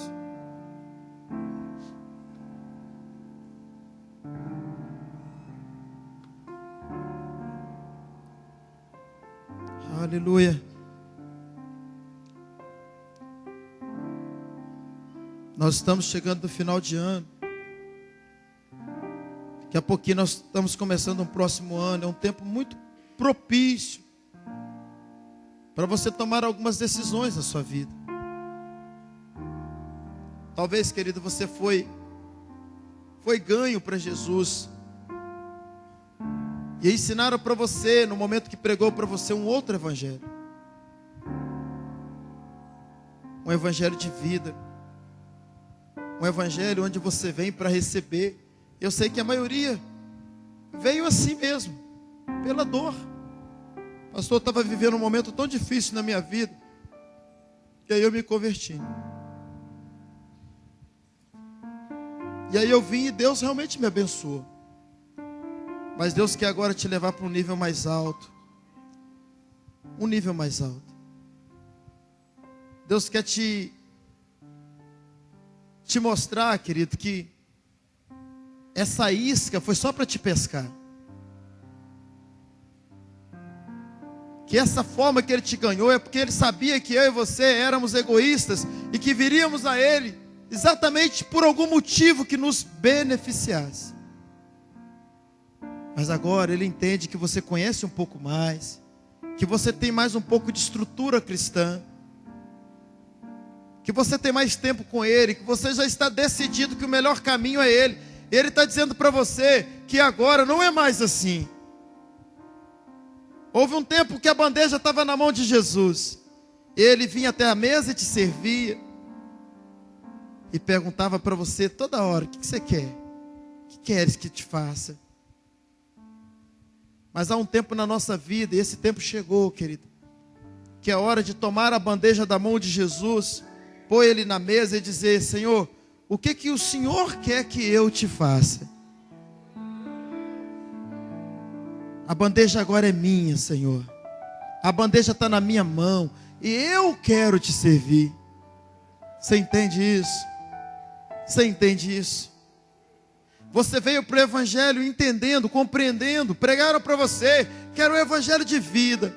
Aleluia. Nós estamos chegando no final de ano. Daqui a pouquinho nós estamos começando um próximo ano. É um tempo muito propício para você tomar algumas decisões na sua vida. Talvez, querido, você foi ganho para Jesus. E ensinaram para você, no momento que pregou para você, um outro evangelho. Um evangelho de vida. Um evangelho onde você vem para receber. Eu sei que a maioria veio assim mesmo, pela dor. O pastor estava vivendo um momento tão difícil na minha vida, que aí eu me converti. E aí eu vim e Deus realmente me abençoou. Mas Deus quer agora te levar para um nível mais alto. Um nível mais alto. Deus quer te mostrar, querido, que essa isca foi só para te pescar. que essa forma que Ele te ganhou é porque Ele sabia que eu e você éramos egoístas e que viríamos a Ele exatamente por algum motivo que nos beneficiasse. Mas agora Ele entende que você conhece um pouco mais, que você tem mais um pouco de estrutura cristã, que você tem mais tempo com Ele, que você já está decidido que o melhor caminho é Ele. Ele está dizendo para você que agora não é mais assim. Houve um tempo que a bandeja estava na mão de Jesus. Ele vinha até a mesa e te servia. E perguntava para você toda hora: o que você quer? O que queres que te faça? Mas há um tempo na nossa vida, e esse tempo chegou, querido, que é hora de tomar a bandeja da mão de Jesus, pôr Ele na mesa e dizer: Senhor, o que o Senhor quer que eu te faça? A bandeja agora é minha, Senhor. A bandeja está na minha mão e eu quero te servir. Você entende isso? Você entende isso? Você veio para o Evangelho entendendo, compreendendo. Pregaram para você que era o Evangelho de vida.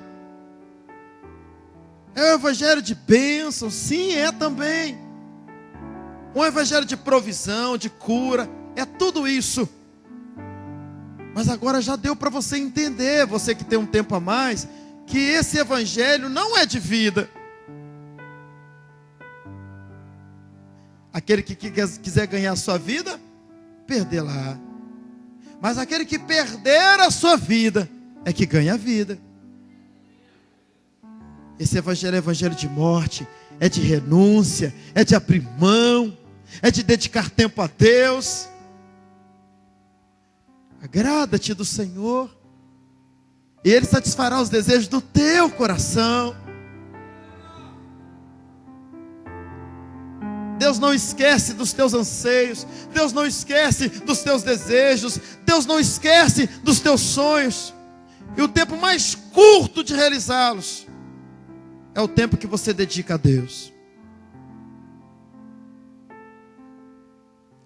É o Evangelho de bênção. Sim, é também. Um Evangelho de provisão, de cura. É tudo isso. Mas agora já deu para você entender, você que tem um tempo a mais, que esse Evangelho não é de vida. Aquele que quiser ganhar a sua vida, perdê-la. Mas aquele que perder a sua vida, é que ganha a vida. Esse Evangelho é Evangelho de morte, é de renúncia, é de abrir mão, é de dedicar tempo a Deus. Agrada-te do Senhor, e Ele satisfará os desejos do teu coração. Deus não esquece dos teus anseios, Deus não esquece dos teus desejos, Deus não esquece dos teus sonhos. E o tempo mais curto de realizá-los é o tempo que você dedica a Deus.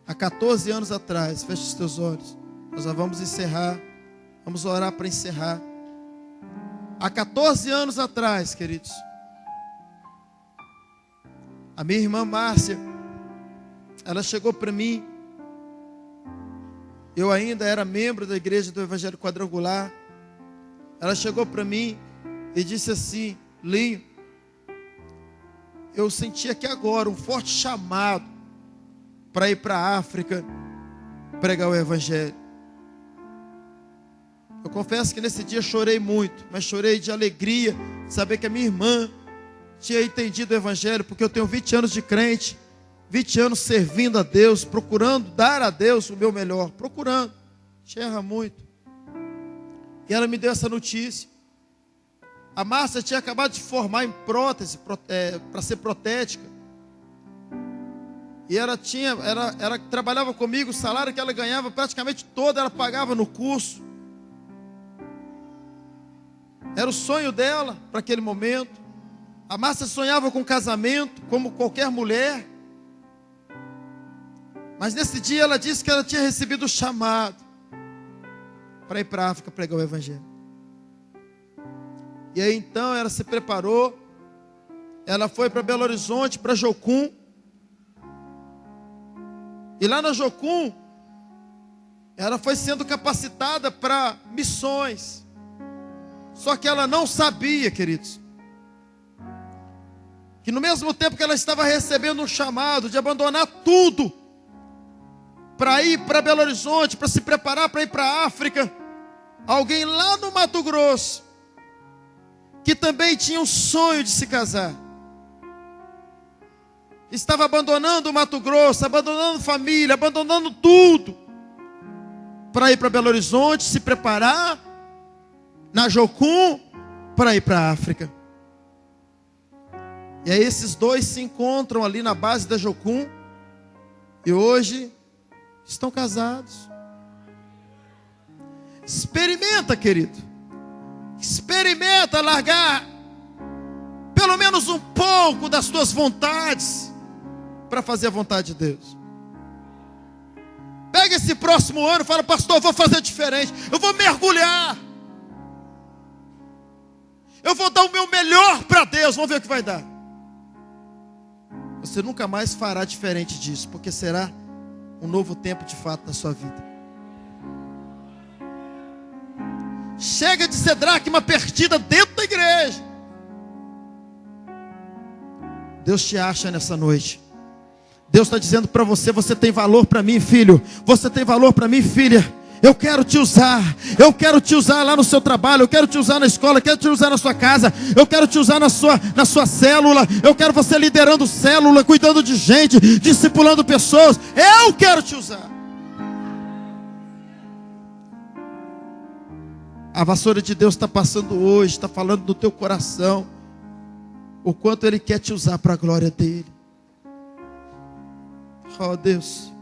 Há 14 anos atrás, feche os teus olhos. Nós já vamos encerrar. Vamos orar para encerrar. Há 14 anos atrás, queridos, a minha irmã Márcia, ela chegou para mim. Eu ainda era membro da igreja do Evangelho Quadrangular. Ela chegou para mim e disse assim: Linho, eu senti aqui agora um forte chamado para ir para a África pregar o Evangelho. Eu confesso que nesse dia chorei muito, mas chorei de alegria, saber que a minha irmã tinha entendido o Evangelho, porque eu tenho 20 anos de crente, 20 anos servindo a Deus, procurando dar a Deus o meu melhor, procurando, a gente erra muito. E ela me deu essa notícia. A Márcia tinha acabado de formar em prótese, para ser protética. E ela trabalhava comigo, o salário que ela ganhava praticamente todo, ela pagava no curso. Era o sonho dela para aquele momento. A Márcia sonhava com casamento, como qualquer mulher. Mas nesse dia ela disse que ela tinha recebido o chamado para ir para a África pregar o Evangelho. E aí então ela se preparou. Ela foi para Belo Horizonte, para Jocum. E lá na Jocum, ela foi sendo capacitada para missões. Só que ela não sabia, queridos, que no mesmo tempo que ela estava recebendo um chamado de abandonar tudo para ir para Belo Horizonte, para se preparar para ir para a África, alguém lá no Mato Grosso, que também tinha um sonho de se casar, estava abandonando o Mato Grosso, abandonando família, abandonando tudo, para ir para Belo Horizonte, se preparar na Jocum para ir para a África. E aí esses dois se encontram ali na base da Jocum e hoje estão casados. Experimenta, querido. Experimenta largar pelo menos um pouco das tuas vontades para fazer a vontade de Deus. Pega esse próximo ano e fala: pastor, eu vou fazer diferente, eu vou mergulhar. Eu vou dar o meu melhor para Deus. Vamos ver o que vai dar. Você nunca mais fará diferente disso, porque será um novo tempo de fato na sua vida. Chega de ser dracma perdida dentro da igreja. Deus te acha nessa noite. Deus está dizendo para você: você tem valor para mim, filho. Você tem valor para mim, filha. Eu quero te usar. Eu quero te usar lá no seu trabalho. Eu quero te usar na escola. Eu quero te usar na sua casa. Eu quero te usar na sua célula. Eu quero você liderando célula, cuidando de gente, discipulando pessoas. Eu quero te usar. A vassoura de Deus está passando hoje, está falando no teu coração o quanto Ele quer te usar para a glória dEle. Oh Deus,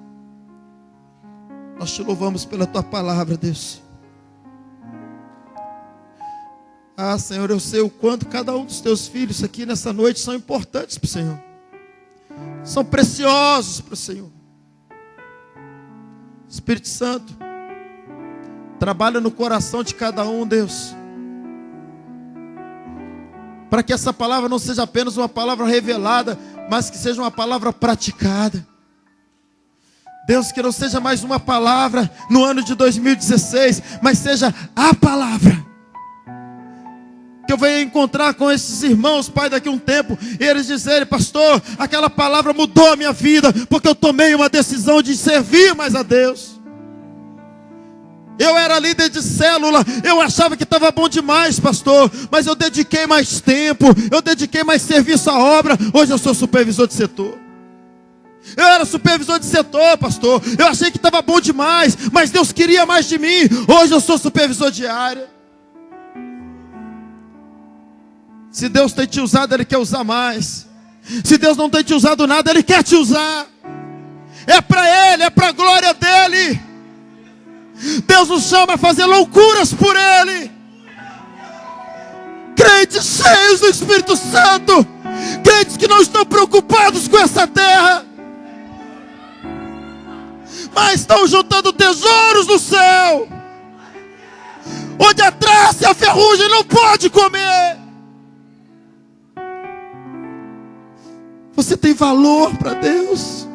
nós te louvamos pela Tua palavra, Deus. Ah, Senhor, eu sei o quanto cada um dos Teus filhos aqui nessa noite são importantes para o Senhor. São preciosos para o Senhor. Espírito Santo, trabalha no coração de cada um, Deus. Para que essa palavra não seja apenas uma palavra revelada, mas que seja uma palavra praticada. Deus, que não seja mais uma palavra no ano de 2016, mas seja a palavra. Que eu venha encontrar com esses irmãos, Pai, daqui a um tempo, e eles dizerem: pastor, aquela palavra mudou a minha vida, porque eu tomei uma decisão de servir mais a Deus. Eu era líder de célula, eu achava que estava bom demais, pastor, mas eu dediquei mais tempo, eu dediquei mais serviço à obra. Hoje eu sou supervisor de setor. Eu era supervisor de setor, pastor, eu achei que estava bom demais, mas Deus queria mais de mim. Hoje eu sou supervisor de área. Se Deus tem te usado, Ele quer usar mais. Se Deus não tem te usado nada, Ele quer te usar. É para Ele, é para a glória dEle. Deus nos chama a fazer loucuras por Ele. Crentes cheios do Espírito Santo, crentes que não estão preocupados com essa terra, mas estão juntando tesouros no céu, onde a traça e a ferrugem não pode comer. Você tem valor para Deus.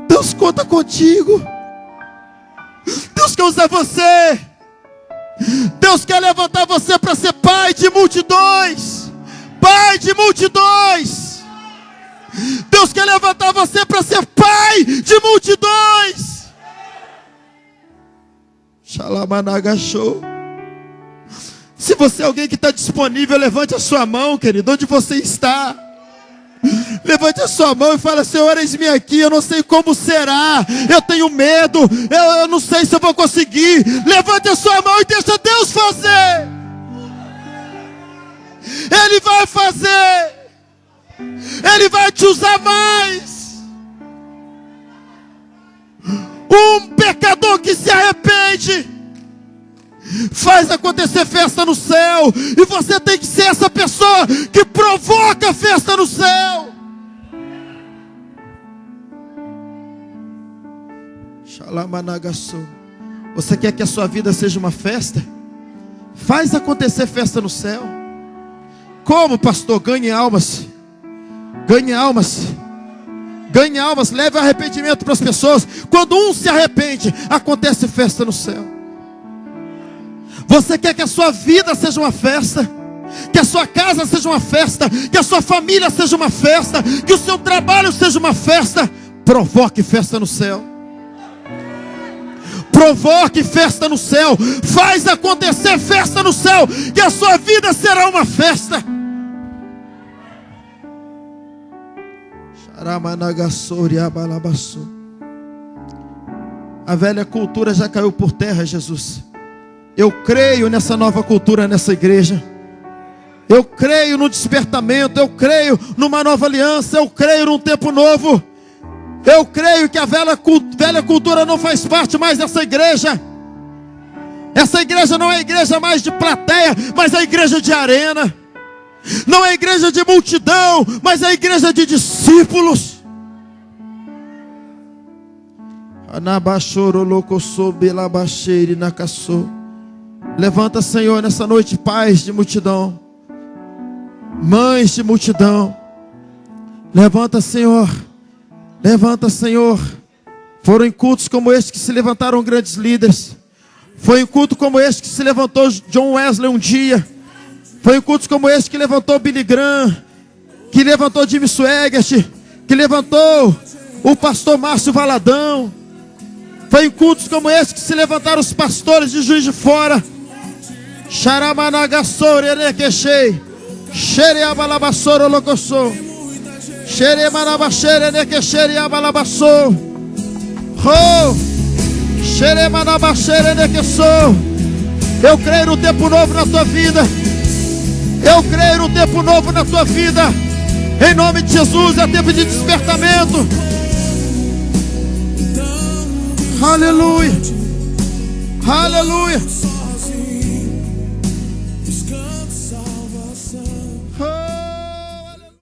Deus conta contigo. Deus quer usar você. Deus quer levantar você para ser pai de multidões. Pai de multidões. Deus quer levantar você para ser pai de multidões. Xalamanagachou. Se você é alguém que está disponível, levante a sua mão, querido, onde você está. Levante a sua mão e fala: Senhor, eis-me aqui, eu não sei como será, eu tenho medo, eu não sei se eu vou conseguir. Levante a sua mão e deixa Deus fazer. Ele vai fazer. Ele vai te usar mais. Um pecador que se arrepende faz acontecer festa no céu. E você tem que ser essa pessoa que provoca festa no céu. Você quer que a sua vida seja uma festa? Faz acontecer festa no céu. Como, pastor? Ganhe almas. Ganhe almas. Ganhe almas. Leve arrependimento para as pessoas. Quando um se arrepende, acontece festa no céu. Você quer que a sua vida seja uma festa? Que a sua casa seja uma festa? Que a sua família seja uma festa? Que o seu trabalho seja uma festa? Provoque festa no céu. Provoque festa no céu. Faz acontecer festa no céu, que a sua vida será uma festa. A velha cultura já caiu por terra, Jesus. Eu creio nessa nova cultura, nessa igreja. Eu creio no despertamento. Eu creio numa nova aliança. Eu creio num tempo novo. Eu creio que a velha cultura não faz parte mais dessa igreja. Essa igreja não é a igreja mais de plateia, mas é a igreja de arena. Não é a igreja de multidão, mas é a igreja de discípulos. Levanta, Senhor, nessa noite pais de multidão, mães de multidão. Levanta, Senhor. Levanta, Senhor. Foram em cultos como este que se levantaram grandes líderes. Foi em culto como este que se levantou John Wesley um dia. Foi em cultos como este que levantou Billy Graham, que levantou Jimmy Swaggart, que levantou o pastor Márcio Valadão. Foi em cultos como este que se levantaram os pastores de Juiz de Fora. Xaramanagasore nequechei, xereabalabassoro locossou, xeremanabaxere nequechere abalabassou, oh, xeremanabaxere nequeçou. Eu creio no tempo novo na tua vida. Eu creio no tempo novo na tua vida. Em nome de Jesus, é tempo de despertamento. Aleluia. Aleluia.